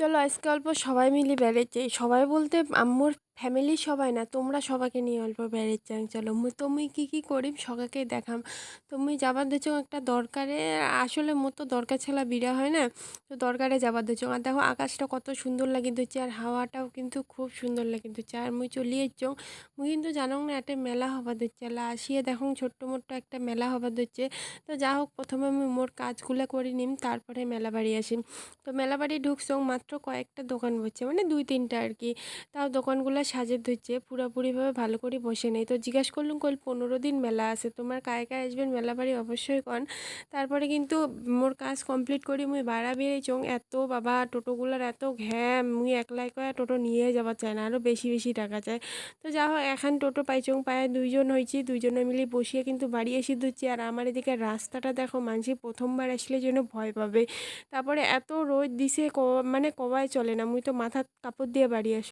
চলো আজকে অল্প সবাই মিলে বেড়াতে যাই। সবাই বলতে আম্মুর ফ্যামিলির সবাই না, তোমরা সবাইকে নিয়ে অল্প বেড়াতে যাই। চলো তুমি কি করিম সবাইকে দেখাম। তুমি যাবার দেছো একটা দরকারে, আসলে তো দরকার ছাড়া বিড়া হয় না। তো দরকারে যাবার দেছো, আর দেখো আকাশটা কত সুন্দর লাগে দিচ্ছে, আর হাওয়াটাও কিন্তু খুব সুন্দর লাগে দিচ্ছে। আর চলে যাচ্ছ, কিন্তু জানো না একটা মেলা হবার দিচ্ছে, আসিয়ে দেখো ছোট্ট মোট্ট একটা মেলা হবার দিচ্ছে। তো যা হোক, প্রথমে আমি মোর কাজগুলো করে নিম, তারপরে মেলা বাড়ি আসি। তো মেলাবাড়ি ঢুকছো, মাত্র কয়েকটা দোকান বসছে, মানে দুই তিনটা আর কি। তাও দোকানগুলো সাজে ধুচ্ছে, পুরোপুরিভাবে ভালো করে বসে নেই। তো জিজ্ঞেস করলুম, 15 দিন মেলা আছে, তোমার কায় কায় আসবেন মেলাবাড়ি অবশ্যই কন। তারপরে কিন্তু মোর কাজ কমপ্লিট করি মুই বাড়া বেরিয়েছং। এত বাবা টোটোগুলার এত ঘ্যাম, মুই একলাই কয়া টোটো নিয়ে যাবার চাই না, আরও বেশি বেশি টাকা চায়। তো যা হোক, এখন টোটো পাইছং, পায়ে দুইজন হয়েছি, দুইজনে মিলে বসিয়ে কিন্তু বাড়ি এসে ধুচ্ছি। আর আমার এদিকে রাস্তাটা দেখো, মানুষ প্রথমবার আসলে যেন ভয় পাবে। তারপরে এত রোদ দিছে, মানে কবাই চলে না, মুই তো মাথার কাপড় দিয়ে বাড়ি আসি।